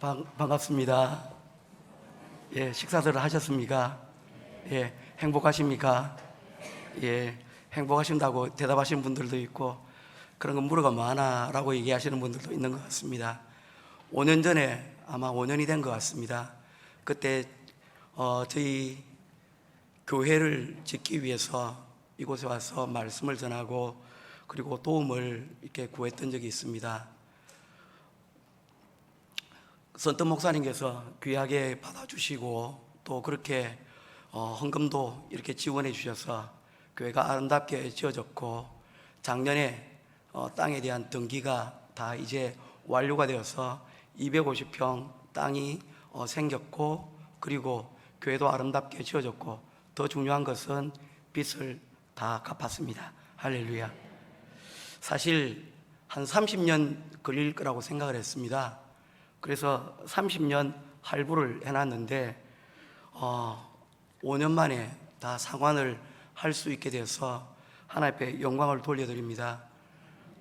반갑습니다. 예, 식사들 하셨습니까? 예, 행복하십니까? 예, 행복하신다고 대답하시는 분들도 있고, 그런 거 물어가 많아 라고 얘기하시는 분들도 있는 것 같습니다. 5년 전에, 아마 5년이 된 것 같습니다. 그때 저희 교회를 짓기 위해서 이곳에 와서 말씀을 전하고, 그리고 도움을 이렇게 구했던 적이 있습니다. 선뜻 목사님께서 귀하게 받아주시고, 또 그렇게 헌금도 이렇게 지원해 주셔서 교회가 아름답게 지어졌고, 작년에 땅에 대한 등기가 다 이제 완료가 되어서 250평 땅이 생겼고, 그리고 교회도 아름답게 지어졌고, 더 중요한 것은 빚을 다 갚았습니다. 할렐루야. 사실 한 30년 걸릴 거라고 생각을 했습니다. 그래서 30년 할부를 해놨는데 5년 만에 다 상환을 할 수 있게 되어서 하나님 앞에 영광을 돌려드립니다.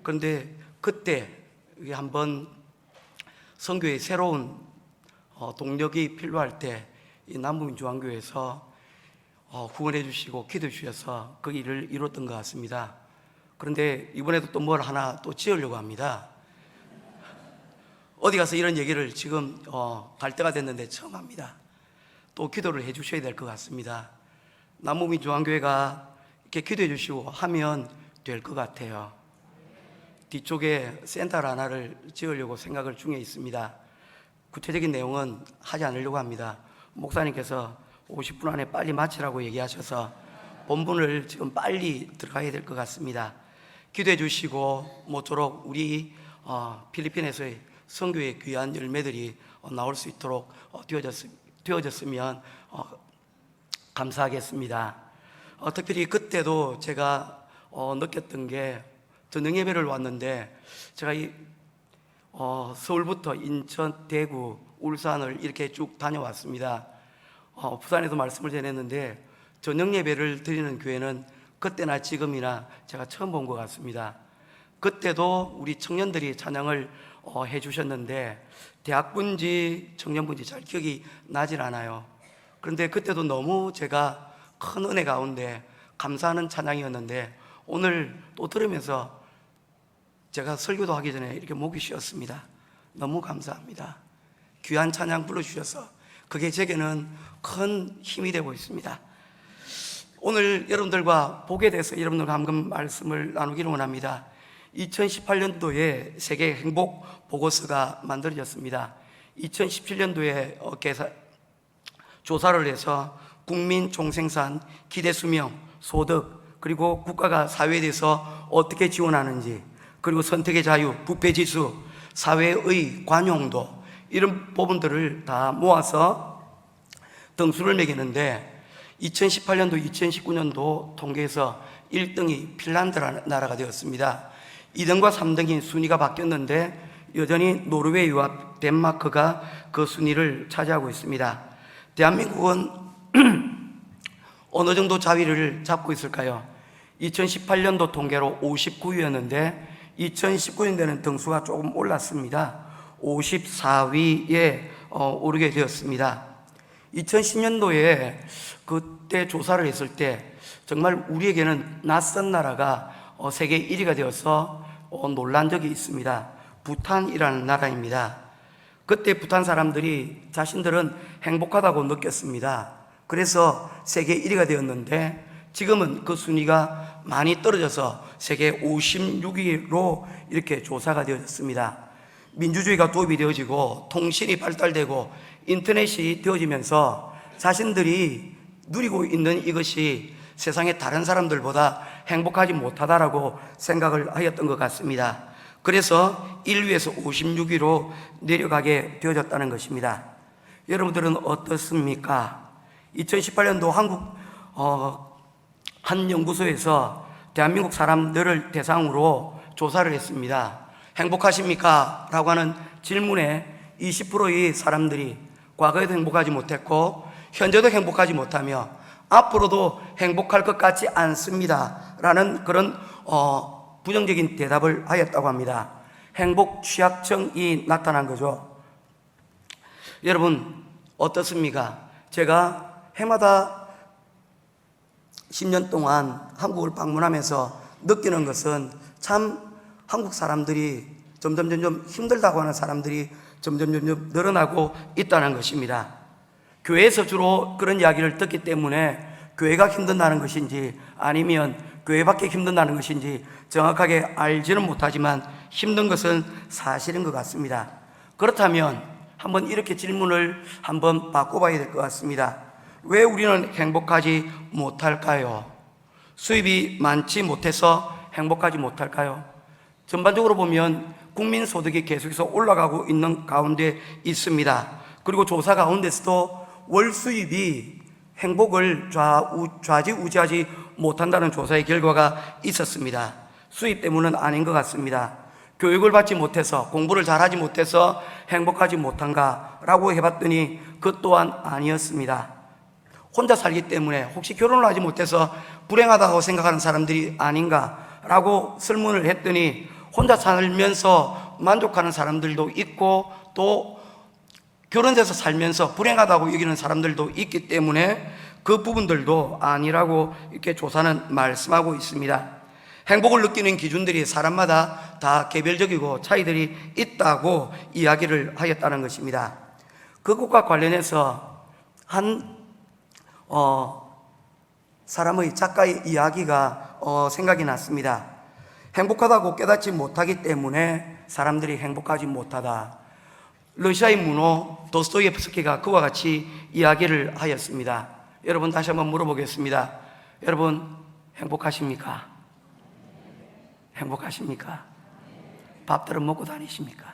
그런데 그때 한번 선교의 새로운 동력이 필요할 때 이 남부민주한교회에서 후원해 주시고 기도해 주셔서 그 일을 이뤘던 것 같습니다. 그런데 이번에도 또 뭘 하나 또 지으려고 합니다. 어디 가서 이런 얘기를 지금 갈 때가 됐는데 처음 합니다. 또 기도를 해 주셔야 될 것 같습니다. 남부민주한교회가 이렇게 기도해 주시고 하면 될 것 같아요. 뒤쪽에 센터 하나를 지으려고 생각을 중에 있습니다. 구체적인 내용은 하지 않으려고 합니다. 목사님께서 50분 안에 빨리 마치라고 얘기하셔서 본문을 지금 빨리 들어가야 될 것 같습니다. 기도해 주시고 모쪼록 우리 필리핀에서의 선교의 귀한 열매들이 나올 수 있도록 되어졌으면 감사하겠습니다. 특별히 그때도 제가 느꼈던 게, 저녁 예배를 왔는데 제가 서울부터 인천, 대구, 울산을 이렇게 쭉 다녀왔습니다. 부산에도 말씀을 전했는데 저녁 예배를 드리는 교회는 그때나 지금이나 제가 처음 본 것 같습니다. 그때도 우리 청년들이 찬양을 해주셨는데 대학분지 청년분지 잘 기억이 나질 않아요. 그런데 그때도 너무 제가 큰 은혜 가운데 감사하는 찬양이었는데, 오늘 또 들으면서 제가 설교도 하기 전에 이렇게 목이 쉬었습니다. 너무 감사합니다. 귀한 찬양 불러주셔서 그게 제게는 큰 힘이 되고 있습니다. 오늘 여러분들과 복에 대해서 여러분들과 한번 말씀을 나누기를 원합니다. 2018년도에 세계 행복 보고서가 만들어졌습니다. 2017년도에 조사를 해서 국민 총생산, 기대 수명, 소득, 그리고 국가가 사회에 대해서 어떻게 지원하는지, 그리고 선택의 자유, 부패 지수, 사회의 관용도, 이런 부분들을 다 모아서 등수를 매기는데 2018년도, 2019년도 통계에서 1등이 핀란드 나라가 되었습니다. 2등과 3등이 순위가 바뀌었는데 여전히 노르웨이와 덴마크가 그 순위를 차지하고 있습니다. 대한민국은 어느 정도 자리를 잡고 있을까요? 2018년도 통계로 59위였는데 2019년도에는 등수가 조금 올랐습니다. 54위에 오르게 되었습니다. 2010년도에 그때 조사를 했을 때 정말 우리에게는 낯선 나라가 세계 1위가 되어서 놀란 적이 있습니다. 부탄이라는 나라입니다. 그때 부탄 사람들이 자신들은 행복하다고 느꼈습니다. 그래서 세계 1위가 되었는데 지금은 그 순위가 많이 떨어져서 세계 56위로 이렇게 조사가 되어졌습니다. 민주주의가 도입이 되어지고 통신이 발달되고 인터넷이 되어지면서 자신들이 누리고 있는 이것이 세상의 다른 사람들보다 행복하지 못하다라고 생각을 하였던 것 같습니다. 그래서 1위에서 56위로 내려가게 되어졌다는 것입니다. 여러분들은 어떻습니까? 2018년도 한국 한 연구소에서 대한민국 사람들을 대상으로 조사를 했습니다. 행복하십니까? 라고 하는 질문에 20%의 사람들이 과거에도 행복하지 못했고 현재도 행복하지 못하며 앞으로도 행복할 것 같지 않습니다 라는 그런 부정적인 대답을 하였다고 합니다. 행복 취약증이 나타난 거죠. 여러분 어떻습니까? 제가 해마다 10년 동안 한국을 방문하면서 느끼는 것은 참 한국 사람들이 점점 힘들다고 하는 사람들이 점점 늘어나고 있다는 것입니다. 교회에서 주로 그런 이야기를 듣기 때문에 교회가 힘든다는 것인지 아니면 교회밖에 힘든다는 것인지 정확하게 알지는 못하지만 힘든 것은 사실인 것 같습니다. 그렇다면 한번 이렇게 질문을 한번 바꿔봐야 될 것 같습니다. 왜 우리는 행복하지 못할까요? 수입이 많지 못해서 행복하지 못할까요? 전반적으로 보면 국민소득이 계속해서 올라가고 있는 가운데 있습니다. 그리고 조사 가운데서도 월 수입이 행복을 좌지우지하지 못한다는 조사의 결과가 있었습니다. 수입 때문은 아닌 것 같습니다. 교육을 받지 못해서, 공부를 잘하지 못해서 행복하지 못한가라고 해봤더니 그 또한 아니었습니다. 혼자 살기 때문에 혹시 결혼을 하지 못해서 불행하다고 생각하는 사람들이 아닌가라고 설문을 했더니 혼자 살면서 만족하는 사람들도 있고 또 결혼해서 살면서 불행하다고 여기는 사람들도 있기 때문에 그 부분들도 아니라고 이렇게 조사는 말씀하고 있습니다. 행복을 느끼는 기준들이 사람마다 다 개별적이고 차이들이 있다고 이야기를 하였다는 것입니다. 그것과 관련해서 한 사람의 작가의 이야기가 생각이 났습니다. 행복하다고 깨닫지 못하기 때문에 사람들이 행복하지 못하다. 러시아의 문호 도스토옙스키가 그와 같이 이야기를 하였습니다. 여러분 다시 한번 물어보겠습니다. 여러분 행복하십니까? 행복하십니까? 밥들은 먹고 다니십니까?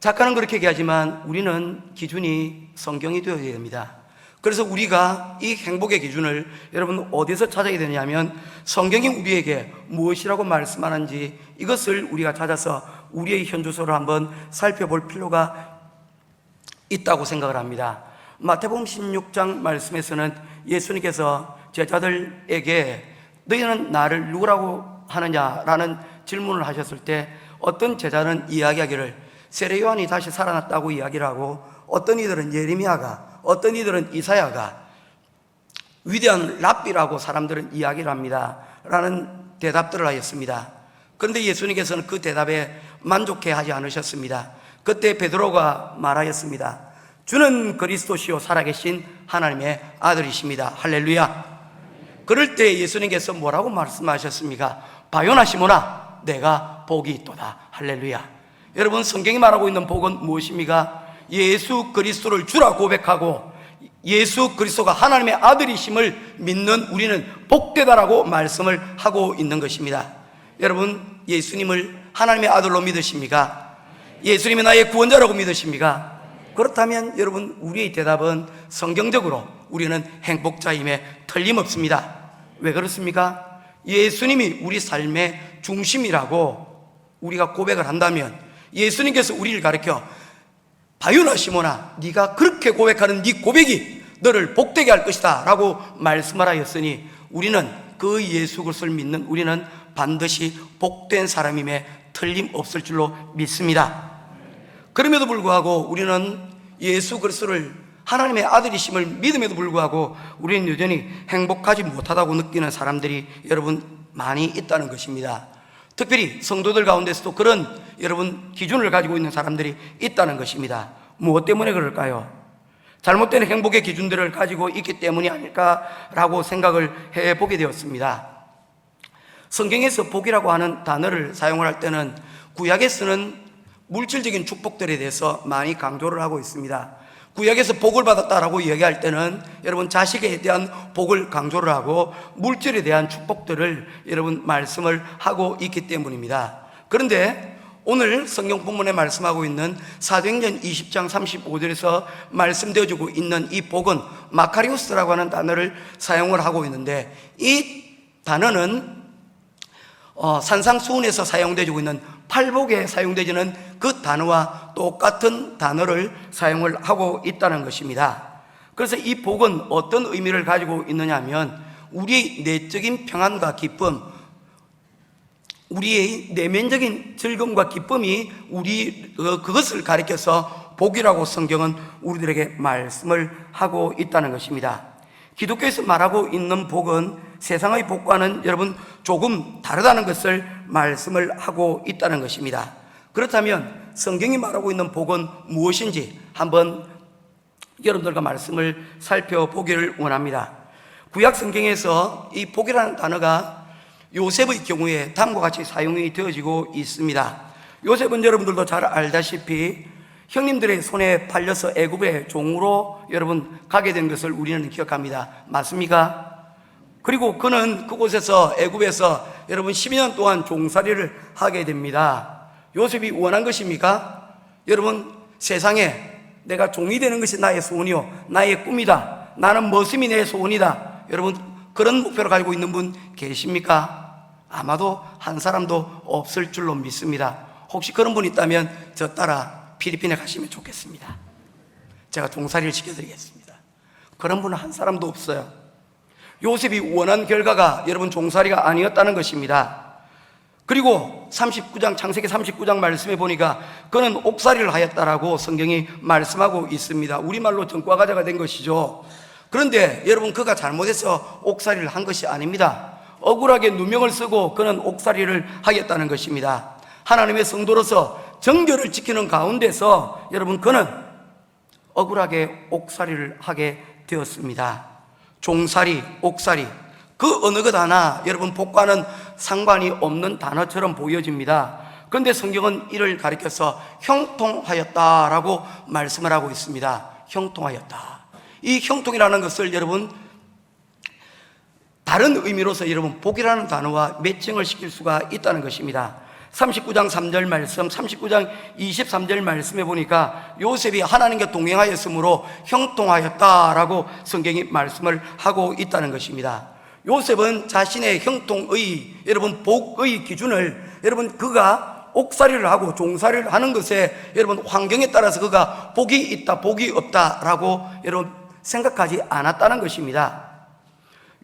작가는 그렇게 얘기하지만 우리는 기준이 성경이 되어야 됩니다. 그래서 우리가 이 행복의 기준을 여러분 어디서 찾아야 되냐면 성경이 우리에게 무엇이라고 말씀하는지 이것을 우리가 찾아서 우리의 현주소를 한번 살펴볼 필요가 있다고 생각을 합니다. 마태복음 16장 말씀에서는 예수님께서 제자들에게 너희는 나를 누구라고 하느냐라는 질문을 하셨을 때 어떤 제자는 이야기하기를 세례 요한이 다시 살아났다고 이야기를 하고 어떤 이들은 예레미야가 어떤 이들은 이사야가 위대한 랍비라고 사람들은 이야기를 합니다 라는 대답들을 하였습니다. 그런데 예수님께서는 그 대답에 만족해 하지 않으셨습니다. 그때 베드로가 말하였습니다. 주는 그리스도시요 살아계신 하나님의 아들이십니다. 할렐루야. 그럴 때 예수님께서 뭐라고 말씀하셨습니까? 바요나 시몬아 내가 복이 있도다. 할렐루야. 여러분 성경이 말하고 있는 복은 무엇입니까? 예수 그리스도를 주라 고백하고 예수 그리스도가 하나님의 아들이심을 믿는 우리는 복되다라고 말씀을 하고 있는 것입니다. 여러분 예수님을 하나님의 아들로 믿으십니까? 예수님이 나의 구원자라고 믿으십니까? 그렇다면 여러분 우리의 대답은 성경적으로 우리는 행복자임에 틀림없습니다. 왜 그렇습니까? 예수님이 우리 삶의 중심이라고 우리가 고백을 한다면 예수님께서 우리를 가르쳐 바요나 시몬아 네가 그렇게 고백하는 네 고백이 너를 복되게 할 것이다 라고 말씀을 하였으니 우리는 그 예수 그리스도를 믿는 우리는 반드시 복된 사람임에 틀림없을 줄로 믿습니다. 그럼에도 불구하고 우리는 예수 그리스도를 하나님의 아들이심을 믿음에도 불구하고 우리는 여전히 행복하지 못하다고 느끼는 사람들이 여러분 많이 있다는 것입니다. 특별히 성도들 가운데서도 그런 여러분 기준을 가지고 있는 사람들이 있다는 것입니다. 무엇 때문에 그럴까요? 잘못된 행복의 기준들을 가지고 있기 때문이 아닐까라고 생각을 해보게 되었습니다. 성경에서 복이라고 하는 단어를 사용을 할 때는 구약에서는 물질적인 축복들에 대해서 많이 강조를 하고 있습니다. 구약에서 복을 받았다라고 이야기할 때는 여러분 자식에 대한 복을 강조를 하고 물질에 대한 축복들을 여러분 말씀을 하고 있기 때문입니다. 그런데 오늘 성경 본문에 말씀하고 있는 사도행전 20장 35절에서 말씀되어지고 있는 이 복은 마카리오스라고 하는 단어를 사용을 하고 있는데 이 단어는 산상수훈에서 사용되어지고 있는 팔복에 사용되지는 그 단어와 똑같은 단어를 사용을 하고 있다는 것입니다. 그래서 이 복은 어떤 의미를 가지고 있느냐 하면 우리의 내적인 평안과 기쁨, 우리의 내면적인 즐거움과 기쁨이 그것을 가리켜서 복이라고 성경은 우리들에게 말씀을 하고 있다는 것입니다. 기독교에서 말하고 있는 복은 세상의 복과는 여러분 조금 다르다는 것을 말씀을 하고 있다는 것입니다. 그렇다면 성경이 말하고 있는 복은 무엇인지 한번 여러분들과 말씀을 살펴보기를 원합니다. 구약 성경에서 이 복이라는 단어가 요셉의 경우에 다음과 같이 사용이 되어지고 있습니다. 요셉은 여러분들도 잘 알다시피 형님들의 손에 팔려서 애굽의 종으로 여러분 가게 된 것을 우리는 기억합니다. 맞습니까? 그리고 그는 그곳에서 애굽에서 여러분 12년 동안 종살이를 하게 됩니다. 요셉이 원한 것입니까? 여러분, 세상에 내가 종이 되는 것이 나의 소원이요 나의 꿈이다, 나는 머슴이 내 소원이다, 여러분 그런 목표를 가지고 있는 분 계십니까? 아마도 한 사람도 없을 줄로 믿습니다. 혹시 그런 분 있다면 저 따라 필리핀에 가시면 좋겠습니다. 제가 종살이를 시켜드리겠습니다. 그런 분은 한 사람도 없어요. 요셉이 원한 결과가 여러분 종살이가 아니었다는 것입니다. 그리고 39장 창세기 39장 말씀에 보니까 그는 옥살이를 하였다라고 성경이 말씀하고 있습니다. 우리말로 전과가자가 된 것이죠. 그런데 여러분 그가 잘못해서 옥살이를 한 것이 아닙니다. 억울하게 누명을 쓰고 그는 옥살이를 하겠다는 것입니다. 하나님의 성도로서 정결을 지키는 가운데서 여러분 그는 억울하게 옥살이를 하게 되었습니다. 종살이, 옥살이, 그 어느 것 하나 여러분 복과는 상관이 없는 단어처럼 보여집니다. 그런데 성경은 이를 가리켜서 형통하였다라고 말씀을 하고 있습니다. 형통하였다. 이 형통이라는 것을 여러분 다른 의미로서 여러분 복이라는 단어와 매칭을 시킬 수가 있다는 것입니다. 39장 3절 말씀, 39장 23절 말씀에 보니까 요셉이 하나님과 동행하였으므로 형통하였다라고 성경이 말씀을 하고 있다는 것입니다. 요셉은 자신의 형통의 여러분 복의 기준을 여러분 그가 옥살이를 하고 종살이를 하는 것에 여러분 환경에 따라서 그가 복이 있다 복이 없다라고 여러분 생각하지 않았다는 것입니다.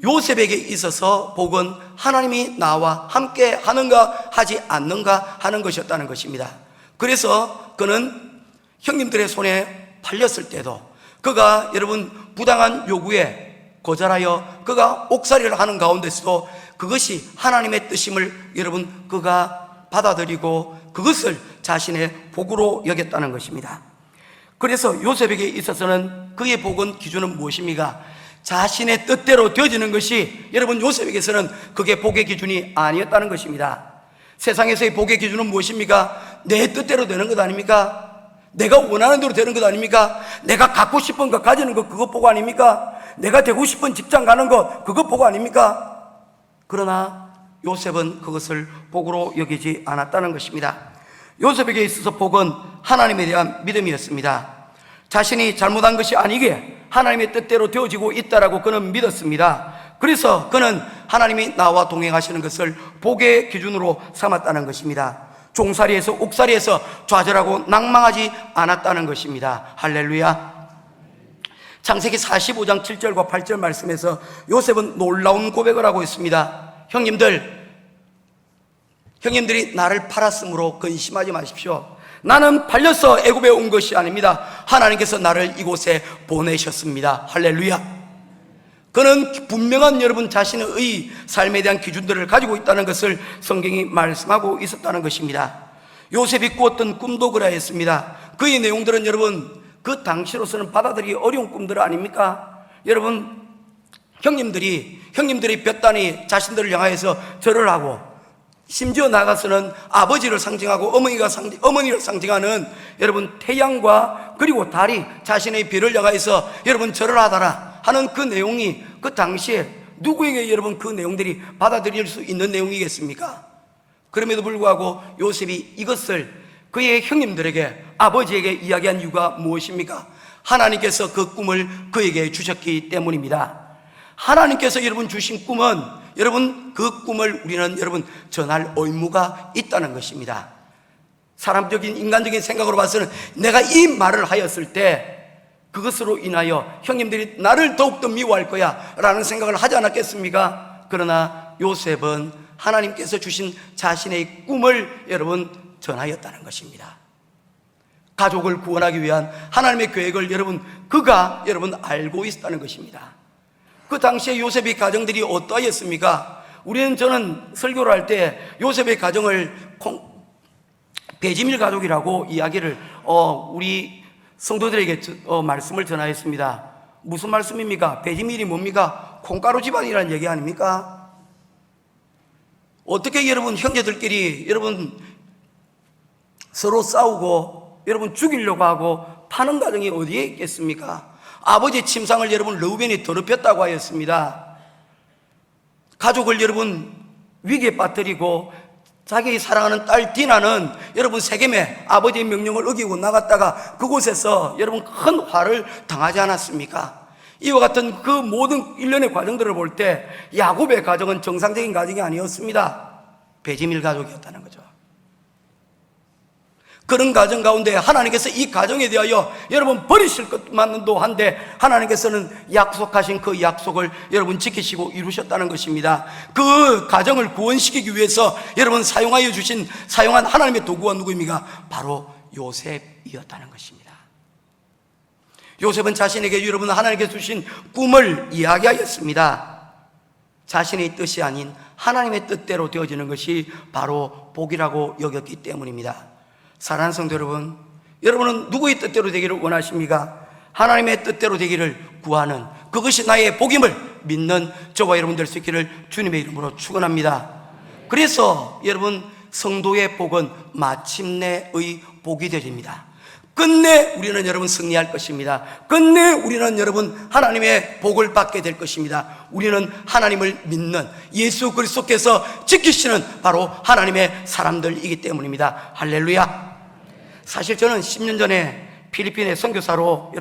요셉에게 있어서 복은 하나님이 나와 함께 하는가 하지 않는가 하는 것이었다는 것입니다. 그래서 그는 형님들의 손에 팔렸을 때도 그가 여러분 부당한 요구에 거절하여 그가 옥살이를 하는 가운데서도 그것이 하나님의 뜻임을 여러분 그가 받아들이고 그것을 자신의 복으로 여겼다는 것입니다. 그래서 요셉에게 있어서는 그의 복은 기준은 무엇입니까? 자신의 뜻대로 되어지는 것이 여러분 요셉에게서는 그게 복의 기준이 아니었다는 것입니다. 세상에서의 복의 기준은 무엇입니까? 내 뜻대로 되는 것 아닙니까? 내가 원하는 대로 되는 것 아닙니까? 내가 갖고 싶은 것 가지는 것 그것 복 아닙니까? 내가 되고 싶은 직장 가는 것 그것 복 아닙니까? 그러나 요셉은 그것을 복으로 여기지 않았다는 것입니다. 요셉에게 있어서 복은 하나님에 대한 믿음이었습니다. 자신이 잘못한 것이 아니게 하나님의 뜻대로 되어지고 있다라고 그는 믿었습니다. 그래서 그는 하나님이 나와 동행하시는 것을 복의 기준으로 삼았다는 것입니다. 종살이에서 옥살이에서 좌절하고 낭망하지 않았다는 것입니다. 할렐루야. 창세기 45장 7절과 8절 말씀에서 요셉은 놀라운 고백을 하고 있습니다. 형님들이 나를 팔았으므로 근심하지 마십시오. 나는 팔려서 애굽에 온 것이 아닙니다. 하나님께서 나를 이곳에 보내셨습니다. 할렐루야. 그는 분명한 여러분 자신의 삶에 대한 기준들을 가지고 있다는 것을 성경이 말씀하고 있었다는 것입니다. 요셉이 꾸었던 꿈도 그러했습니다. 그의 내용들은 여러분 그 당시로서는 받아들이기 어려운 꿈들 아닙니까? 여러분 형님들이 볕단이 자신들을 향하여서 절을 하고 심지어 나가서는 아버지를 상징하고 어머니를 상징하는 여러분 태양과 그리고 달이 자신의 별을 향하여서 여러분 절을 하더라 하는 그 내용이 그 당시에 누구에게 여러분 그 내용들이 받아들일 수 있는 내용이겠습니까? 그럼에도 불구하고 요셉이 이것을 그의 형님들에게 아버지에게 이야기한 이유가 무엇입니까? 하나님께서 그 꿈을 그에게 주셨기 때문입니다. 하나님께서 여러분 주신 꿈은 여러분 그 꿈을 우리는 여러분 전할 의무가 있다는 것입니다. 사람적인 인간적인 생각으로 봐서는 내가 이 말을 하였을 때 그것으로 인하여 형님들이 나를 더욱더 미워할 거야 라는 생각을 하지 않았겠습니까? 그러나 요셉은 하나님께서 주신 자신의 꿈을 여러분 전하였다는 것입니다. 가족을 구원하기 위한 하나님의 계획을 그가 알고 있었다는 것입니다. 그 당시에 요셉의 가정들이 어떠하였습니까? 저는 설교를 할 때 요셉의 가정을 베지밀 가족이라고 이야기를 우리 성도들에게 말씀을 전하였습니다. 무슨 말씀입니까? 베지밀이 뭡니까? 콩가루 집안이라는 얘기 아닙니까? 어떻게 형제들끼리 서로 싸우고 죽이려고 하고 파는 가정이 어디에 있겠습니까? 아버지의 침상을 르우벤이 더럽혔다고 하였습니다. 가족을 위기에 빠뜨리고 자기 사랑하는 딸 디나는 세겜에 아버지의 명령을 어기고 나갔다가 그곳에서 큰 화를 당하지 않았습니까? 이와 같은 그 모든 일련의 과정들을 볼 때 야곱의 가정은 정상적인 가정이 아니었습니다. 베지밀 가족이었다는 거죠. 그런 가정 가운데 하나님께서 이 가정에 대하여 버리실 것만도 한데 하나님께서는 약속하신 그 약속을 지키시고 이루셨다는 것입니다. 그 가정을 구원시키기 위해서 사용한 하나님의 도구가 누구입니까? 바로 요셉이었다는 것입니다. 요셉은 자신에게 하나님께서 주신 꿈을 이야기하였습니다. 자신의 뜻이 아닌 하나님의 뜻대로 되어지는 것이 바로 복이라고 여겼기 때문입니다. 사랑하는 성도 여러분, 여러분은 누구의 뜻대로 되기를 원하십니까? 하나님의 뜻대로 되기를 구하는, 그것이 나의 복임을 믿는 저와 여러분 될 수 있기를 주님의 이름으로 축원합니다. 그래서 성도의 복은 마침내의 복이 되립니다. 끝내 우리는 승리할 것입니다. 끝내 우리는 하나님의 복을 받게 될 것입니다. 우리는 하나님을 믿는, 예수 그리스도께서 지키시는 바로 하나님의 사람들이기 때문입니다. 할렐루야. 사실 저는 10년 전에 필리핀에 선교사로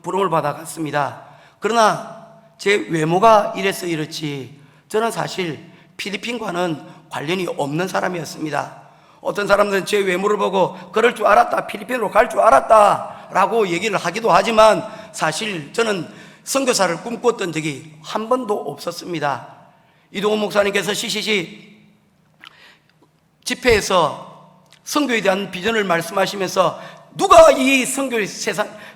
부름을 받아 갔습니다. 그러나 제 외모가 이래서 이렇지 저는 사실 필리핀과는 관련이 없는 사람이었습니다. 어떤 사람들은 제 외모를 보고 그럴 줄 알았다, 필리핀으로 갈 줄 알았다 라고 얘기를 하기도 하지만 사실 저는 선교사를 꿈꿨던 적이 한 번도 없었습니다. 이동훈 목사님께서 CCC 집회에서 선교에 대한 비전을 말씀하시면서 누가 이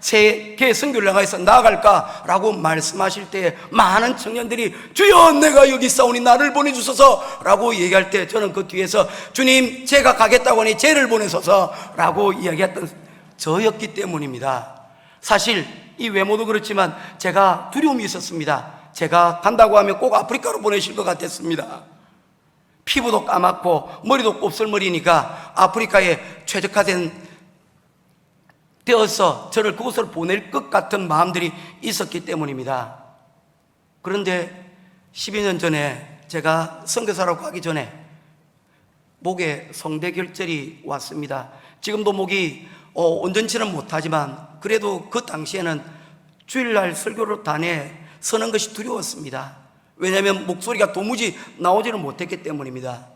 세계 선교를 향해서 나아갈까라고 말씀하실 때 많은 청년들이 주여 내가 여기 있사오니 나를 보내주소서 라고 얘기할 때 저는 그 뒤에서 주님 제가 가겠다고 하니 쟤를 보내소서 라고 이야기했던 저였기 때문입니다. 사실 이 외모도 그렇지만 제가 두려움이 있었습니다. 제가 간다고 하면 꼭 아프리카로 보내실 것 같았습니다. 피부도 까맣고 머리도 곱슬머리니까 아프리카에 되어서 저를 그곳으로 보낼 것 같은 마음들이 있었기 때문입니다. 그런데 12년 전에 제가 선교사라고 하기 전에 목에 성대결절이 왔습니다. 지금도 목이 온전치는 못하지만 그래도 그 당시에는 주일날 설교를 단에 서는 것이 두려웠습니다. 왜냐하면 목소리가 도무지 나오지는 못했기 때문입니다.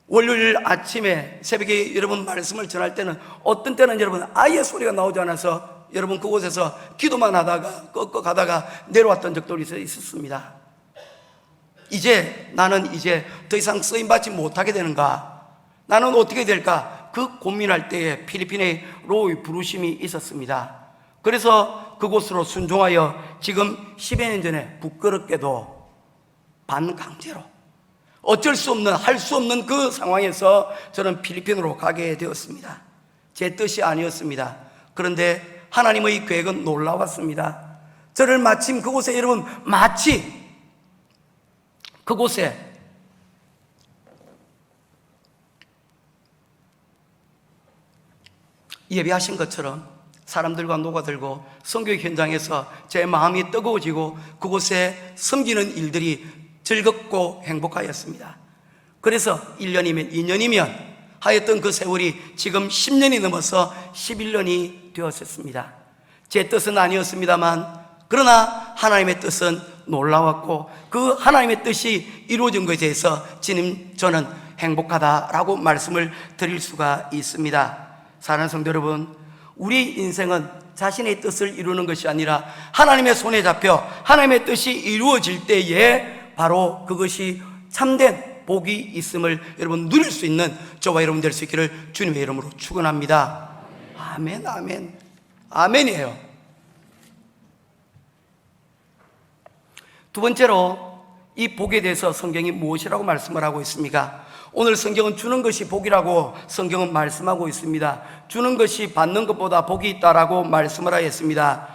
월요일 아침에 새벽에 여러분 말씀을 전할 때는 어떤 때는 여러분 아예 소리가 나오지 않아서 여러분 그곳에서 기도만 하다가 꺾어가다가 내려왔던 적도 있었습니다. 나는 더 이상 쓰임받지 못하게 되는가? 나는 어떻게 될까? 그 고민할 때에 필리핀의 로의 부르심이 있었습니다. 그래서 그곳으로 순종하여 지금 10여 년 전에 부끄럽게도 반강제로 어쩔 수 없는, 할 수 없는 그 상황에서 저는 필리핀으로 가게 되었습니다. 제 뜻이 아니었습니다. 그런데 하나님의 계획은 놀라웠습니다. 저를 마침 그곳에 그곳에 예배하신 것처럼 사람들과 녹아들고 선교 현장에서 제 마음이 뜨거워지고 그곳에 섬기는 일들이 즐겁고 행복하였습니다. 그래서 1년이면 2년이면 하였던 그 세월이 지금 10년이 넘어서 11년이 되었습니다. 제 뜻은 아니었습니다만 그러나 하나님의 뜻은 놀라웠고 그 하나님의 뜻이 이루어진 것에 대해서 저는 행복하다라고 말씀을 드릴 수가 있습니다. 사랑하는 성도 여러분, 우리 인생은 자신의 뜻을 이루는 것이 아니라 하나님의 손에 잡혀 하나님의 뜻이 이루어질 때에 바로 그것이 참된 복이 있음을 여러분 누릴 수 있는 저와 여러분 될 수 있기를 주님의 이름으로 축원합니다. 아멘, 아멘, 아멘이에요. 두 번째로 이 복에 대해서 성경이 무엇이라고 말씀을 하고 있습니까? 오늘 성경은 주는 것이 복이라고 성경은 말씀하고 있습니다. 주는 것이 받는 것보다 복이 있다라고 말씀을 하였습니다.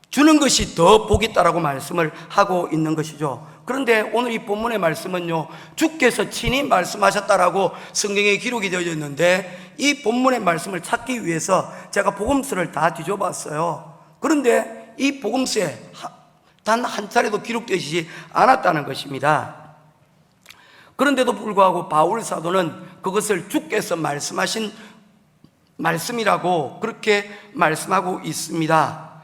주는 것이 더 복이 있다라고 말씀을 하고 있는 것이죠. 그런데 오늘 이 본문의 말씀은요, 주께서 친히 말씀하셨다라고 성경에 기록이 되어 있는데, 이 본문의 말씀을 찾기 위해서 제가 복음서를 다 뒤져봤어요. 그런데 이 복음서에 단 한 차례도 기록되지 않았다는 것입니다. 그런데도 불구하고 바울 사도는 그것을 주께서 말씀하신 말씀이라고 그렇게 말씀하고 있습니다.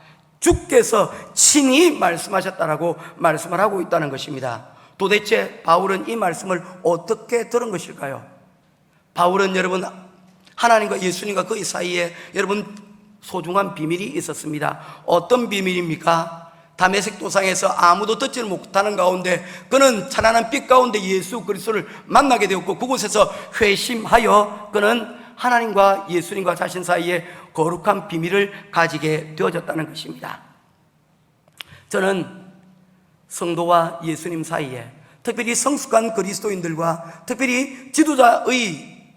주께서 친히 말씀하셨다라고 말씀을 하고 있다는 것입니다. 도대체 바울은 이 말씀을 어떻게 들은 것일까요? 바울은 여러분 하나님과 예수님과 그 사이에 여러분 소중한 비밀이 있었습니다. 어떤 비밀입니까? 다메섹 도상에서 아무도 듣지를 못하는 가운데 그는 찬란한 빛 가운데 예수 그리스도를 만나게 되었고, 그곳에서 회심하여 그는 하나님과 예수님과 자신 사이에 거룩한 비밀을 가지게 되어졌다는 것입니다. 저는 성도와 예수님 사이에, 특별히 성숙한 그리스도인들과 특별히 지도자의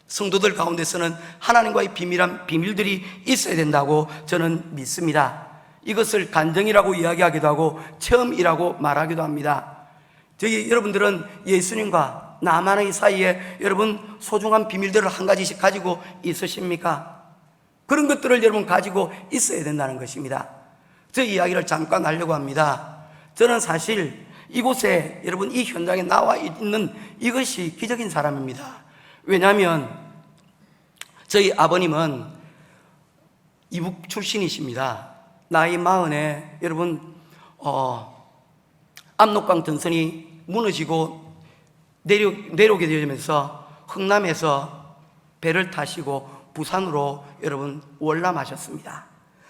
성도들 가운데서는 하나님과의 비밀한 비밀들이 있어야 된다고 저는 믿습니다. 이것을 간증이라고 이야기하기도 하고 체험이라고 말하기도 합니다. 저희 여러분들은 예수님과 나만의 사이에 여러분 소중한 비밀들을 한 가지씩 가지고 있으십니까? 그런 것들을 여러분 가지고 있어야 된다는 것입니다. 저 이야기를 잠깐 하려고 합니다. 저는 사실 이곳에 여러분 이 현장에 나와 있는 이것이 기적인 사람입니다. 왜냐하면 저희 아버님은 이북 출신이십니다. 나이 40에 여러분 압록강 전선이 무너지고 내려오게 되면서 흥남에서 배를 타시고 부산으로 여러분 월남하셨습니다.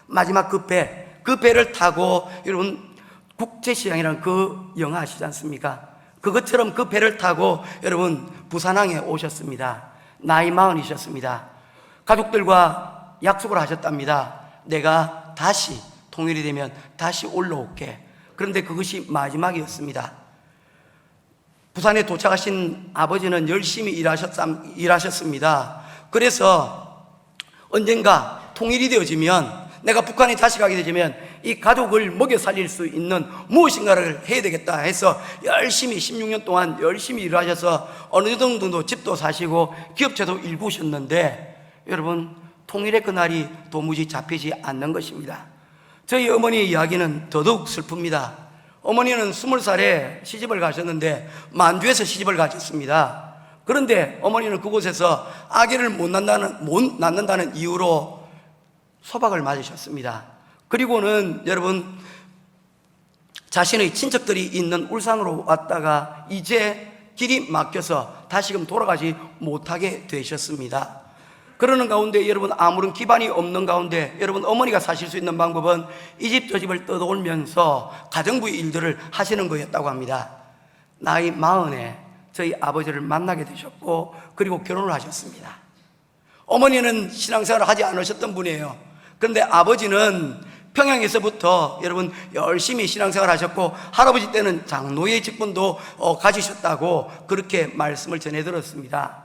마지막 그 배를 타고 여러분 국제시장이라는 그 영화 아시지 않습니까? 그것처럼 그 배를 타고 여러분 부산항에 오셨습니다. 나이 40이셨습니다. 가족들과 약속을 하셨답니다. 내가 다시 통일이 되면 다시 올라올게. 그런데 그것이 마지막이었습니다. 부산에 도착하신 아버지는 열심히 일하셨습니다. 그래서 언젠가 통일이 되어지면, 내가 북한에 다시 가게 되면 이 가족을 먹여 살릴 수 있는 무엇인가를 해야 되겠다 해서 열심히 16년 동안 열심히 일하셔서 어느 정도 집도 사시고 기업체도 일구셨는데, 여러분 통일의 그날이 도무지 잡히지 않는 것입니다. 저희 어머니의 이야기는 더더욱 슬픕니다. 어머니는 20살에 시집을 가셨는데 만주에서 시집을 가셨습니다. 그런데 어머니는 그곳에서 아기를 못 낳는다는 이유로 소박을 맞으셨습니다. 그리고는 여러분 자신의 친척들이 있는 울산으로 왔다가 이제 길이 막혀서 다시금 돌아가지 못하게 되셨습니다. 그러는 가운데 여러분 아무런 기반이 없는 가운데 여러분 어머니가 사실 수 있는 방법은 이 집 저 집을 떠돌면서 가정부의 일들을 하시는 거였다고 합니다. 나이 40에 저희 아버지를 만나게 되셨고 그리고 결혼을 하셨습니다. 어머니는 신앙생활을 하지 않으셨던 분이에요. 그런데 아버지는 평양에서부터 여러분 열심히 신앙생활을 하셨고 할아버지 때는 장로의 직분도 가지셨다고 그렇게 말씀을 전해 들었습니다.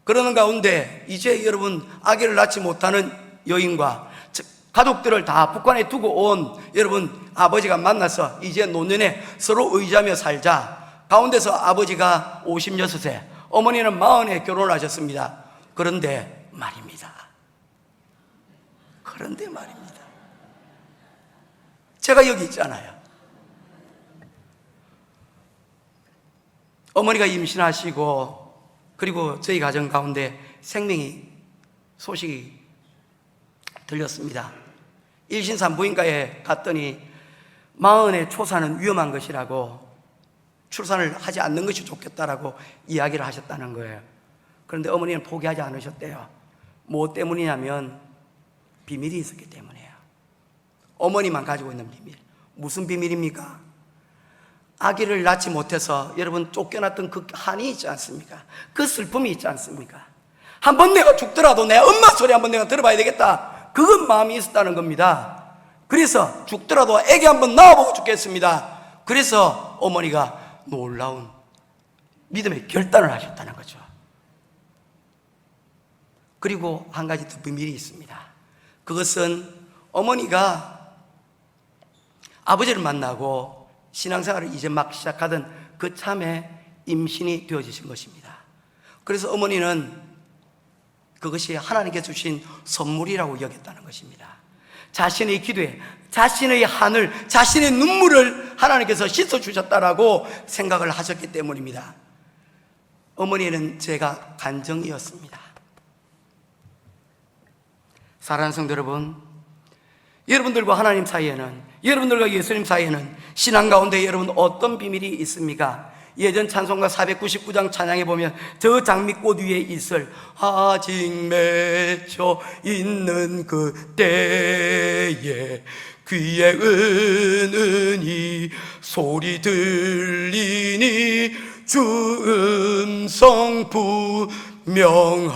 그러는 가운데 이제 여러분 아기를 낳지 못하는 여인과 가족들을 다 북한에 두고 온 여러분 아버지가 만나서 이제 노년에 서로 의지하며 살자. 가운데서 아버지가 56세, 어머니는 40에 결혼을 하셨습니다. 그런데 말입니다. 제가 여기 있잖아요. 어머니가 임신하시고 그리고 저희 가정 가운데 소식이 들렸습니다. 일신산부인과에 갔더니 40의 초산은 위험한 것이라고, 출산을 하지 않는 것이 좋겠다라고 이야기를 하셨다는 거예요. 그런데 어머니는 포기하지 않으셨대요. 뭐 때문이냐면 비밀이 있었기 때문이에요. 어머니만 가지고 있는 비밀. 무슨 비밀입니까? 아기를 낳지 못해서 여러분 쫓겨났던 그 한이 있지 않습니까? 그 슬픔이 있지 않습니까? 한번 내가 죽더라도 내 엄마 소리 한번 내가 들어봐야 되겠다, 그건 마음이 있었다는 겁니다. 그래서 죽더라도 애기 한번 낳아보고 죽겠습니다. 그래서 어머니가 놀라운 믿음의 결단을 하셨다는 거죠. 그리고 한 가지 더 비밀이 있습니다. 그것은 어머니가 아버지를 만나고 신앙생활을 이제 막 시작하던 그 참에 임신이 되어지신 것입니다. 그래서 어머니는 그것이 하나님께 주신 선물이라고 여겼다는 것입니다. 자신의 기도에 자신의 한을, 자신의 눈물을 하나님께서 씻어주셨다라고 생각을 하셨기 때문입니다. 어머니는 제가 간정이었습니다. 사랑하는 성도 여러분, 여러분들과 하나님 사이에는, 여러분들과 예수님 사이에는 신앙 가운데 여러분 어떤 비밀이 있습니까? 예전 찬송가 499장 찬양에 보면 저 장미꽃 위에 있을 아직 맺혀 있는 그때에 귀에 은은히 소리 들리니 주 음성 분명하다.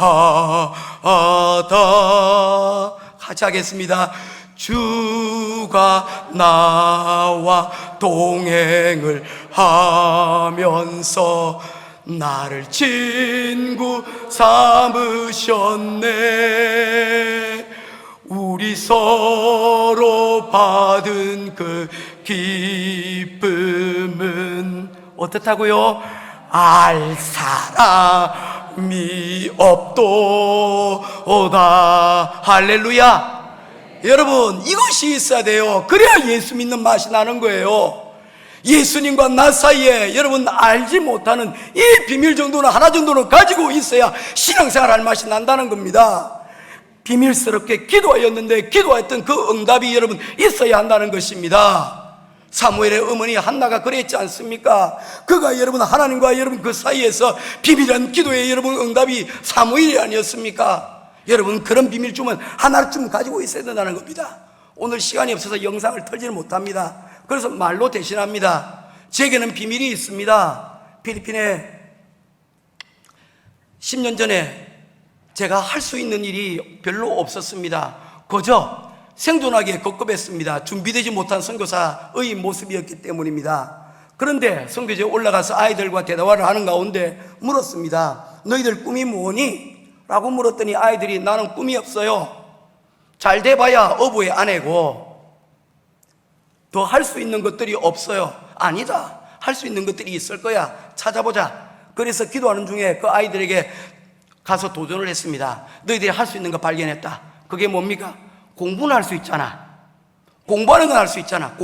같이 하겠습니다. 주가 나와 동행을 하면서 나를 친구 삼으셨네. 우리 서로 받은 그 기쁨은 어떻다고요? 알 사람이 없도다. 할렐루야. 여러분, 이것이 있어야 돼요. 그래야 예수 믿는 맛이 나는 거예요. 예수님과 나 사이에 여러분 알지 못하는 이 비밀 정도는, 하나 정도는 가지고 있어야 신앙생활 할 맛이 난다는 겁니다. 비밀스럽게 기도하였는데 기도했던 그 응답이 여러분 있어야 한다는 것입니다. 사무엘의 어머니 한나가 그랬지 않습니까? 그가 여러분 하나님과 여러분 그 사이에서 비밀한 기도에 여러분 응답이 사무엘이 아니었습니까? 여러분 그런 비밀쯤은 하나쯤 가지고 있어야 된다는 겁니다. 오늘 시간이 없어서 영상을 털지는 못합니다. 그래서 말로 대신합니다. 제게는 비밀이 있습니다. 필리핀에 10년 전에 제가 할 수 있는 일이 별로 없었습니다. 그저 생존하기에 급급했습니다. 준비되지 못한 선교사의 모습이었기 때문입니다. 그런데 선교지에 올라가서 아이들과 대화를 하는 가운데 물었습니다. 너희들 꿈이 뭐니? 라고 물었더니 아이들이 나는 꿈이 없어요. 잘 돼봐야 어부의 아내고 더 할 수 있는 것들이 없어요. 아니다, 할 수 있는 것들이 있을 거야. 찾아보자. 그래서 기도하는 중에 그 아이들에게 가서 도전을 했습니다. 너희들이 할 수 있는 거 발견했다. 그게 뭡니까? 공부는 할 수 있잖아. 공부하는 건 할 수 있잖아.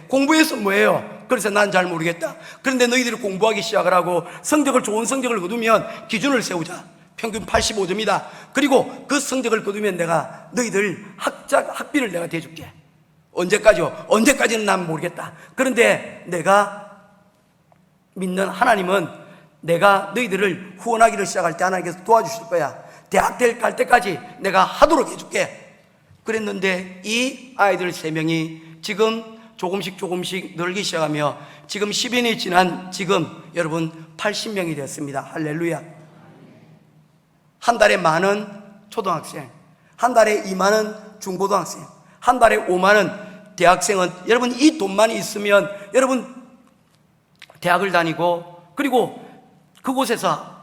공부해서 뭐예요? 그래서 난 잘 모르겠다. 그런데 너희들이 공부하기 시작을 하고 좋은 성적을 거두면 기준을 세우자. 평균 85점이다. 그리고 그 성적을 거두면 내가 너희들 학비를 내가 대줄게. 언제까지요? 언제까지는 난 모르겠다. 그런데 내가 믿는 하나님은 내가 너희들을 후원하기를 시작할 때 하나님께서 도와주실 거야. 대학 갈 때까지 내가 하도록 해줄게. 그랬는데 이 아이들 3명이 지금 조금씩 늘기 시작하며 지금 10년이 지난 지금 여러분 80명이 됐습니다. 할렐루야. 한 달에 10,000원 초등학생, 한 달에 20,000원 중고등학생, 한 달에 50,000원 대학생은 여러분 이 돈만 있으면 여러분 대학을 다니고 그리고 그곳에서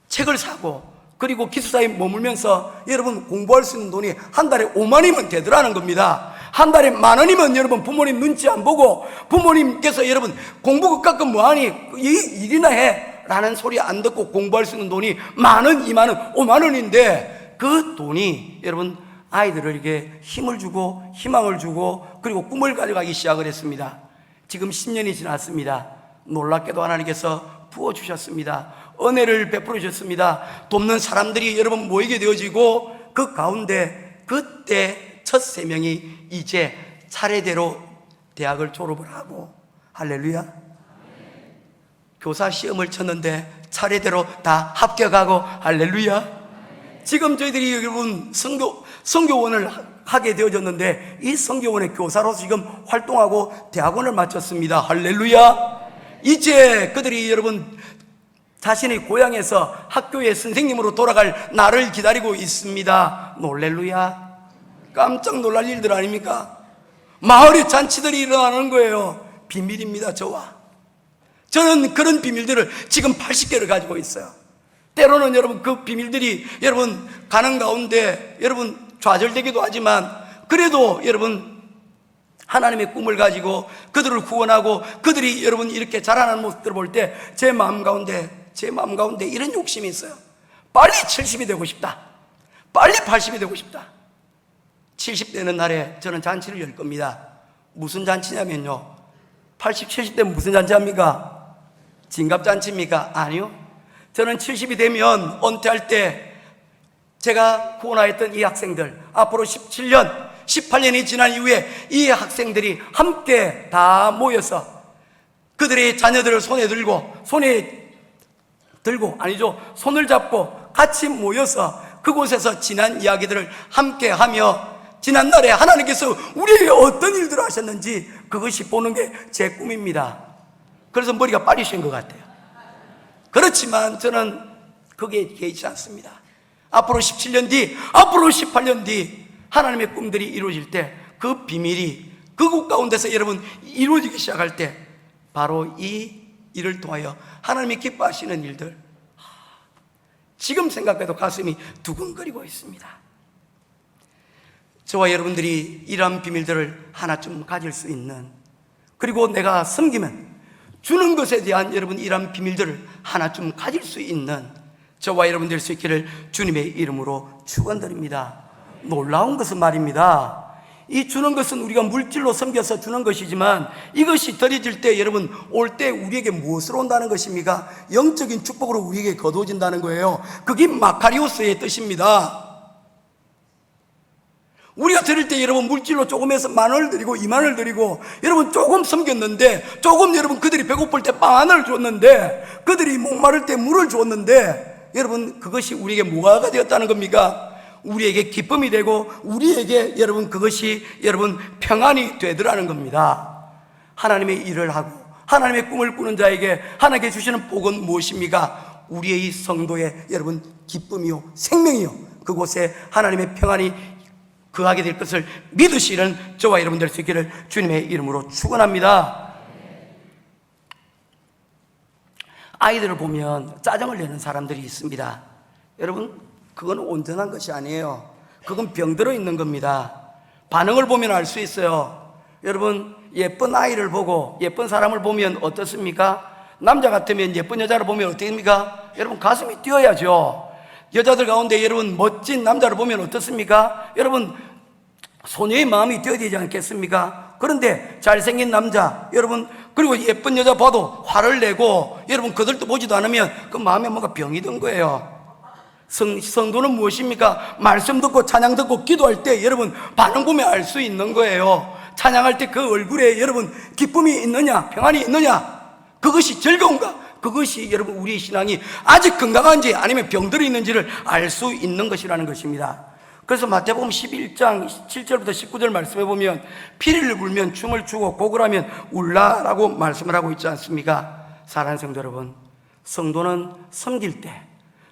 책을 사고 그리고 기숙사에 머물면서 여러분 공부할 수 있는 돈이 한 달에 50,000원이면 되더라는 겁니다. 한 달에 10,000원이면 여러분 부모님 눈치 안 보고 부모님께서 여러분 공부 깎은 뭐하니 일이나 해 라는 소리 안 듣고 공부할 수 있는 돈이 10,000원, 20,000원, 50,000원인데 그 돈이 여러분 아이들에게 힘을 주고 희망을 주고 그리고 꿈을 가져가기 시작을 했습니다. 지금 10년이 지났습니다. 놀랍게도 하나님께서 부어주셨습니다. 은혜를 베풀어 주셨습니다. 돕는 사람들이 여러분 모이게 되어지고 그 가운데 그때 첫 3명이 이제 차례대로 대학을 졸업을 하고 할렐루야. 교사 시험을 쳤는데 차례대로 다 합격하고 할렐루야. 지금 저희들이 여러분 선교원을 하게 되어졌는데 이 선교원의 교사로 지금 활동하고 대학원을 마쳤습니다. 할렐루야. 이제 그들이 여러분 자신의 고향에서 학교의 선생님으로 돌아갈 날을 기다리고 있습니다. 놀렐루야. 깜짝 놀랄 일들 아닙니까? 마을에 잔치들이 일어나는 거예요. 비밀입니다. 저는 그런 비밀들을 지금 80개를 가지고 있어요. 때로는 여러분 그 비밀들이 여러분 가는 가운데 여러분 좌절되기도 하지만, 그래도 여러분 하나님의 꿈을 가지고 그들을 구원하고 그들이 여러분 이렇게 자라나는 모습들을 볼 때 제 마음 가운데 이런 욕심이 있어요. 빨리 70이 되고 싶다. 빨리 80이 되고 싶다. 70 되는 날에 저는 잔치를 열 겁니다. 무슨 잔치냐면요, 80, 70 되면 무슨 잔치합니까? 진갑잔치입니까? 아니요. 저는 70이 되면 은퇴할 때 제가 구원하였던 이 학생들, 앞으로 17년 18년이 지난 이후에 이 학생들이 함께 다 모여서 그들의 자녀들을 손을 잡고 같이 모여서 그곳에서 지난 이야기들을 함께 하며, 지난날에 하나님께서 우리에게 어떤 일들을 하셨는지 그것이 보는 게 제 꿈입니다. 그래서 머리가 빠리신 것 같아요. 그렇지만 저는 그게 개의치 않습니다. 앞으로 17년 뒤, 앞으로 18년 뒤 하나님의 꿈들이 이루어질 때, 그 비밀이 그곳 가운데서 여러분 이루어지기 시작할 때, 바로 이 일을 통하여 하나님이 기뻐하시는 일들, 지금 생각해도 가슴이 두근거리고 있습니다. 저와 여러분들이 이러한 비밀들을 하나쯤 가질 수 있는, 그리고 내가 섬기면 주는 것에 대한 여러분 이러한 비밀들을 하나쯤 가질 수 있는 저와 여러분 될 수 있기를 주님의 이름으로 축원드립니다. 놀라운 것은 말입니다, 이 주는 것은 우리가 물질로 섬겨서 주는 것이지만, 이것이 더해질 때 여러분 올 때 우리에게 무엇으로 온다는 것입니까? 영적인 축복으로 우리에게 거두어진다는 거예요. 그게 마카리오스의 뜻입니다. 우리가 드릴 때 여러분 물질로 조금 해서 10,000원을 드리고 20,000원을 드리고 여러분 조금 섬겼는데, 조금 여러분 그들이 배고플 때 빵 하나를 줬는데, 그들이 목마를 때 물을 줬는데, 여러분 그것이 우리에게 뭐가 되었다는 겁니까? 우리에게 기쁨이 되고 우리에게 여러분 그것이 여러분 평안이 되더라는 겁니다. 하나님의 일을 하고 하나님의 꿈을 꾸는 자에게 하나님께 주시는 복은 무엇입니까? 우리의 성도의 여러분 기쁨이요 생명이요, 그곳에 하나님의 평안이 거하게 될 것을 믿으시는 저와 여러분 될 수 있기를 주님의 이름으로 축원합니다. 아이들을 보면 짜증을 내는 사람들이 있습니다. 여러분 그건 온전한 것이 아니에요. 그건 병들어 있는 겁니다. 반응을 보면 알 수 있어요. 여러분 예쁜 아이를 보고 예쁜 사람을 보면 어떻습니까? 남자 같으면 예쁜 여자를 보면 어떻습니까? 여러분 가슴이 뛰어야죠. 여자들 가운데 여러분 멋진 남자를 보면 어떻습니까? 여러분 소녀의 마음이 뛰어야 되지 않겠습니까? 그런데 잘생긴 남자 여러분, 그리고 예쁜 여자 봐도 화를 내고 여러분 그들도 보지도 않으면 그 마음에 뭔가 병이 든 거예요. 성도는 무엇입니까? 말씀 듣고 찬양 듣고 기도할 때 여러분 반응 보면 알 수 있는 거예요. 찬양할 때 그 얼굴에 여러분 기쁨이 있느냐, 평안이 있느냐, 그것이 즐거운가, 그것이 여러분 우리의 신앙이 아직 건강한지 아니면 병들어 있는지를 알 수 있는 것이라는 것입니다. 그래서 마태복음 11장 7절부터 19절 말씀해 보면 피리를 불면 춤을 추고 곡을 하면 울라라고 말씀을 하고 있지 않습니까? 사랑하는 성도 여러분, 성도는 섬길 때,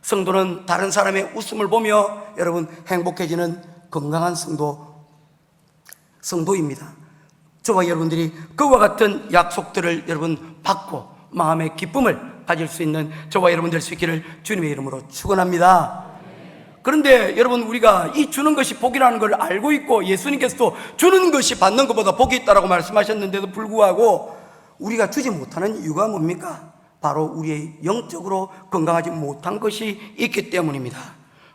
성도는 다른 사람의 웃음을 보며 여러분 행복해지는 건강한 성도입니다. 저와 여러분들이 그와 같은 약속들을 여러분 받고 마음의 기쁨을 가질 수 있는 저와 여러분 될 수 있기를 주님의 이름으로 축원합니다. 그런데 여러분 우리가 이 주는 것이 복이라는 걸 알고 있고, 예수님께서도 주는 것이 받는 것보다 복이 있다고 말씀하셨는데도 불구하고 우리가 주지 못하는 이유가 뭡니까? 바로 우리의 영적으로 건강하지 못한 것이 있기 때문입니다.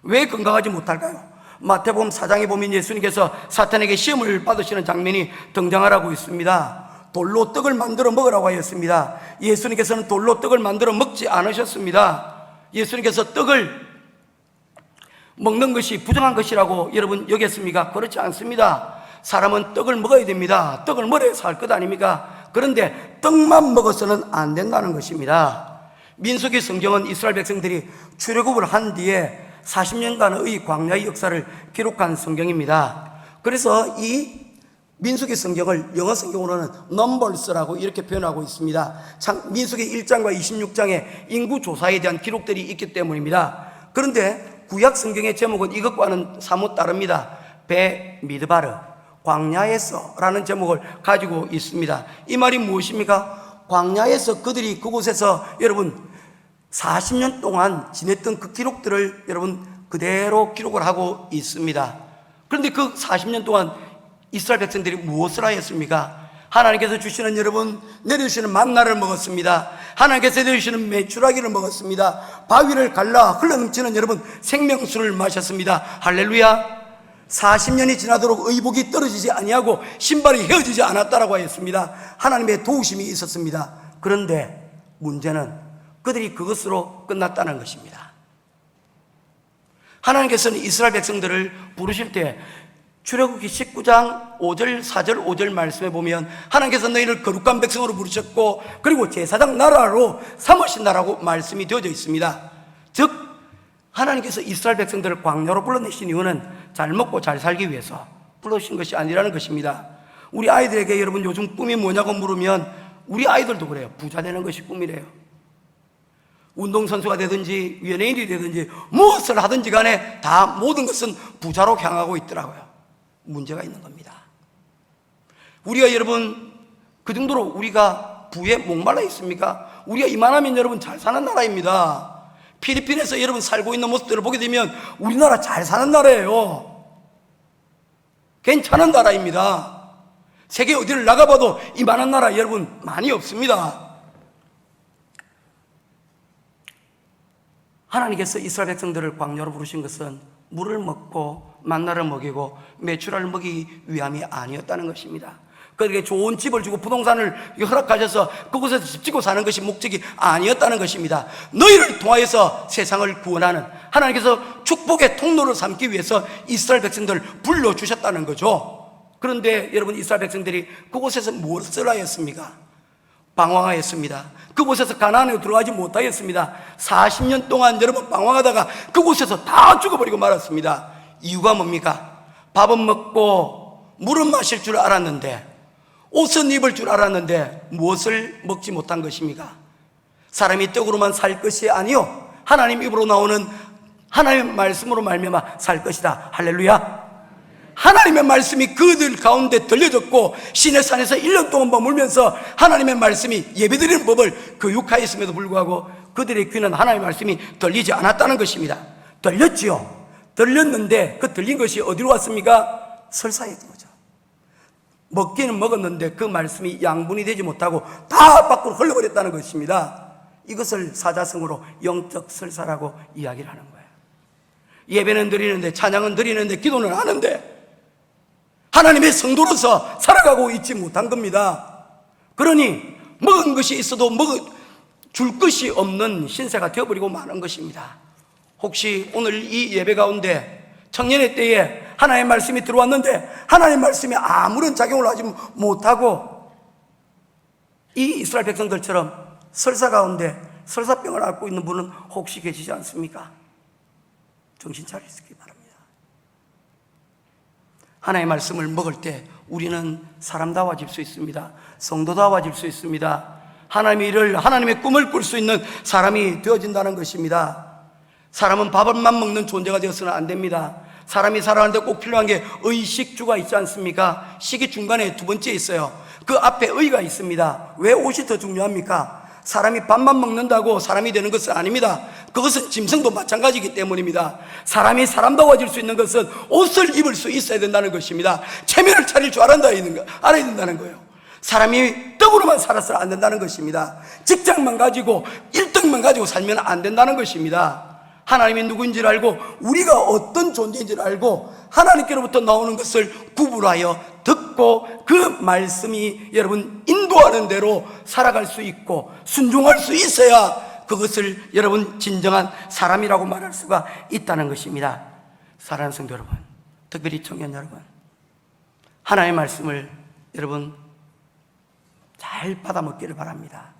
왜 건강하지 못할까요? 마태복음 4장에 보면 예수님께서 사탄에게 시험을 받으시는 장면이 등장하고 있습니다. 돌로 떡을 만들어 먹으라고 하였습니다. 예수님께서는 돌로 떡을 만들어 먹지 않으셨습니다. 예수님께서 떡을 먹는 것이 부정한 것이라고 여러분 여겼습니까? 그렇지 않습니다. 사람은 떡을 먹어야 됩니다. 떡을 먹어야 살 것 아닙니까? 그런데 떡만 먹어서는 안 된다는 것입니다. 민수기 성경은 이스라엘 백성들이 출애굽을 한 뒤에 40년간의 광야의 역사를 기록한 성경입니다. 그래서 이 민수기 성경을 영어 성경으로는 넘버스라고 이렇게 표현하고 있습니다. 민수기 1장과 26장에 인구조사에 대한 기록들이 있기 때문입니다. 그런데 구약 성경의 제목은 이것과는 사뭇 다릅니다. 베미드바르, 광야에서 라는 제목을 가지고 있습니다. 이 말이 무엇입니까? 광야에서 그들이 그곳에서 여러분 40년 동안 지냈던 그 기록들을 여러분 그대로 기록을 하고 있습니다. 그런데 그 40년 동안 이스라엘 백성들이 무엇을 하였습니까? 하나님께서 주시는 여러분 내려주시는 만나를 먹었습니다. 하나님께서 내려주시는 메추라기를 먹었습니다. 바위를 갈라 흘러넘치는 여러분 생명수를 마셨습니다. 할렐루야. 40년이 지나도록 의복이 떨어지지 아니하고 신발이 헤어지지 않았다라고 하였습니다. 하나님의 도우심이 있었습니다. 그런데 문제는 그들이 그것으로 끝났다는 것입니다. 하나님께서는 이스라엘 백성들을 부르실 때 출애굽기 19장 5절 4절 5절 말씀에 보면 하나님께서 너희를 거룩한 백성으로 부르셨고 그리고 제사장 나라로 삼으신다라고 말씀이 되어져 있습니다. 즉 하나님께서 이스라엘 백성들을 광야로 불러내신 이유는 잘 먹고 잘 살기 위해서 불러주신 것이 아니라는 것입니다. 우리 아이들에게 여러분 요즘 꿈이 뭐냐고 물으면 우리 아이들도 그래요. 부자 되는 것이 꿈이래요. 운동선수가 되든지 연예인이 되든지 무엇을 하든지 간에 다 모든 것은 부자로 향하고 있더라고요. 문제가 있는 겁니다. 우리가 여러분 그 정도로 우리가 부에 목말라 있습니까? 우리가 이만하면 여러분 잘 사는 나라입니다. 필리핀에서 여러분 살고 있는 모습들을 보게 되면 우리나라 잘 사는 나라예요. 괜찮은 나라입니다. 세계 어디를 나가봐도 이만한 나라 여러분 많이 없습니다. 하나님께서 이스라엘 백성들을 광야로 부르신 것은 물을 먹고 만나를 먹이고 메추라를 먹이기 위함이 아니었다는 것입니다. 그에게 좋은 집을 주고 부동산을 허락하셔서 그곳에서 집 짓고 사는 것이 목적이 아니었다는 것입니다. 너희를 통하여서 세상을 구원하는 하나님께서 축복의 통로를 삼기 위해서 이스라엘 백성들을 불러주셨다는 거죠. 그런데 여러분 이스라엘 백성들이 그곳에서 무엇을 하였습니까? 방황하였습니다. 그곳에서 가나안에 들어가지 못하였습니다. 40년 동안 여러분 방황하다가 그곳에서 다 죽어버리고 말았습니다. 이유가 뭡니까? 밥은 먹고 물은 마실 줄 알았는데 옷은 입을 줄 알았는데 무엇을 먹지 못한 것입니까? 사람이 떡으로만 살 것이 아니요 하나님 입으로 나오는 하나님의 말씀으로 말미암아 살 것이다. 할렐루야. 하나님의 말씀이 그들 가운데 들려졌고 시내산에서 1년 동안 머물면서 하나님의 말씀이 예배드리는 법을 교육하였음에도 불구하고 그들의 귀는 하나님의 말씀이 들리지 않았다는 것입니다. 들렸지요. 들렸는데 그 들린 것이 어디로 왔습니까? 설사였던 거죠. 먹기는 먹었는데 그 말씀이 양분이 되지 못하고 다 밖으로 흘러버렸다는 것입니다. 이것을 사자성어로 영적 설사라고 이야기를 하는 거예요. 예배는 드리는데 찬양은 드리는데 기도는 하는데 하나님의 성도로서 살아가고 있지 못한 겁니다. 그러니 먹은 것이 있어도 줄 것이 없는 신세가 되어버리고 마는 것입니다. 혹시 오늘 이 예배 가운데 청년의 때에 하나님의 말씀이 들어왔는데 하나님의 말씀이 아무런 작용을 하지 못하고 이 이스라엘 백성들처럼 설사 가운데 설사병을 앓고 있는 분은 혹시 계시지 않습니까? 정신 차리시기 바랍니다. 하나님의 말씀을 먹을 때 우리는 사람다워질 수 있습니다. 성도다워질 수 있습니다. 하나님의 꿈을 꿀 수 있는 사람이 되어진다는 것입니다. 사람은 밥만 먹는 존재가 되어서는 안 됩니다. 사람이 살아가는데 꼭 필요한 게 의식주가 있지 않습니까? 식이 중간에 두 번째 있어요. 그 앞에 의가 있습니다. 왜 옷이 더 중요합니까? 사람이 밥만 먹는다고 사람이 되는 것은 아닙니다. 그것은 짐승도 마찬가지이기 때문입니다. 사람이 사람다워질 수 있는 것은 옷을 입을 수 있어야 된다는 것입니다. 체면을 차릴 줄 알아야 된다는 거예요. 사람이 떡으로만 살아서는 안 된다는 것입니다. 직장만 가지고 1등만 가지고 살면 안 된다는 것입니다. 하나님이 누구인지를 알고 우리가 어떤 존재인지를 알고 하나님께로부터 나오는 것을 구분하여 듣고 그 말씀이 여러분 인도하는 대로 살아갈 수 있고 순종할 수 있어야 그것을 여러분 진정한 사람이라고 말할 수가 있다는 것입니다. 사랑하는 성도 여러분, 특별히 청년 여러분, 하나님의 말씀을 여러분 잘 받아먹기를 바랍니다.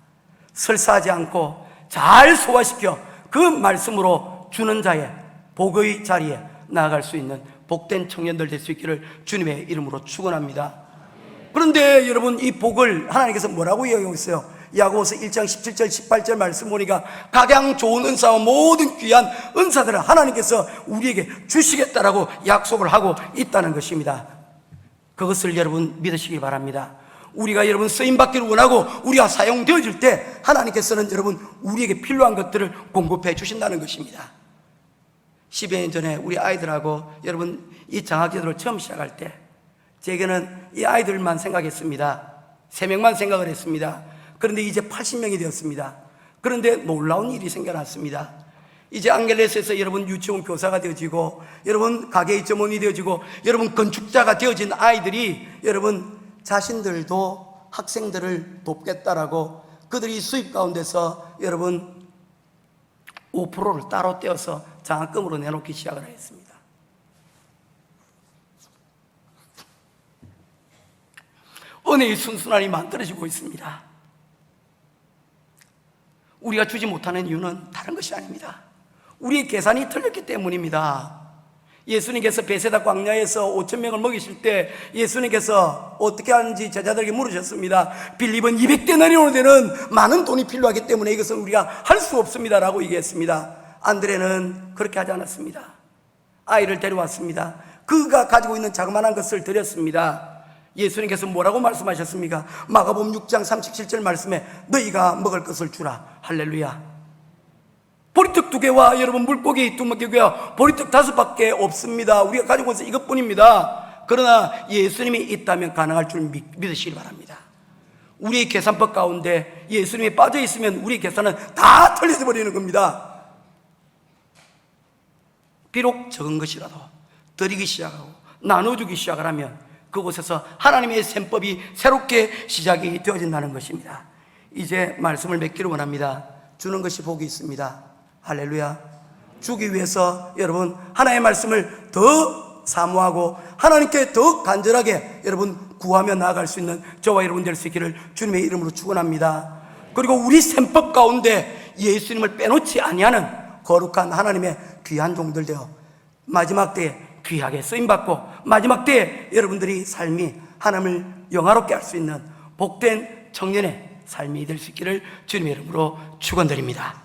설사하지 않고 잘 소화시켜 그 말씀으로 주는 자의 복의 자리에 나아갈 수 있는 복된 청년들 될 수 있기를 주님의 이름으로 축원합니다. 그런데 여러분, 이 복을 하나님께서 뭐라고 이야기하고 있어요? 야고보서 1장 17절 18절 말씀 보니까 각양 좋은 은사와 모든 귀한 은사들을 하나님께서 우리에게 주시겠다라고 약속을 하고 있다는 것입니다. 그것을 여러분 믿으시기 바랍니다. 우리가 여러분 쓰임받기를 원하고 우리가 사용되어질 때 하나님께서는 여러분 우리에게 필요한 것들을 공급해 주신다는 것입니다. 10여 년 전에 우리 아이들하고 여러분 이 장학제도를 처음 시작할 때 제게는 이 아이들만 생각했습니다. 3명만 생각을 했습니다. 그런데 이제 80명이 되었습니다. 그런데 놀라운 일이 생겨났습니다. 이제 앙겔레스에서 여러분 유치원 교사가 되어지고 여러분 가게의 점원이 되어지고 여러분 건축자가 되어진 아이들이 여러분 자신들도 학생들을 돕겠다라고 그들이 수입 가운데서 여러분 5%를 따로 떼어서 장학금으로 내놓기 시작을 했습니다. 은혜의 순순함이 만들어지고 있습니다. 우리가 주지 못하는 이유는 다른 것이 아닙니다. 우리의 계산이 틀렸기 때문입니다. 예수님께서 베세다 광야에서 5,000명을 먹이실 때 예수님께서 어떻게 하는지 제자들에게 물으셨습니다. 빌립은 200데나리온이 되는 많은 돈이 필요하기 때문에 이것은 우리가 할 수 없습니다라고 얘기했습니다. 안드레는 그렇게 하지 않았습니다. 아이를 데려왔습니다. 그가 가지고 있는 자그마한 것을 드렸습니다. 예수님께서 뭐라고 말씀하셨습니까? 마가복음 6장 37절 말씀에 너희가 먹을 것을 주라. 할렐루야. 보리떡 2개와 여러분 물고기 2개와 보리떡 5밖에 없습니다. 우리가 가지고 있어서 이것뿐입니다. 그러나 예수님이 있다면 가능할 줄 믿으시기 바랍니다. 우리의 계산법 가운데 예수님이 빠져 있으면 우리의 계산은 다 틀려져 버리는 겁니다. 비록 적은 것이라도 드리기 시작하고 나눠주기 시작을 하면 그곳에서 하나님의 셈법이 새롭게 시작이 되어진다는 것입니다. 이제 말씀을 맺기를 원합니다. 주는 것이 복이 있습니다. 할렐루야. 주기 위해서 여러분 하나님의 말씀을 더 사모하고 하나님께 더 간절하게 여러분 구하며 나아갈 수 있는 저와 여러분 될 수 있기를 주님의 이름으로 축원합니다. 그리고 우리 셈법 가운데 예수님을 빼놓지 아니하는 거룩한 하나님의 귀한 종들 되어 마지막 때에 귀하게 쓰임받고 마지막 때에 여러분들이 삶이 하나님을 영화롭게 할 수 있는 복된 청년의 삶이 될 수 있기를 주님의 이름으로 축원드립니다.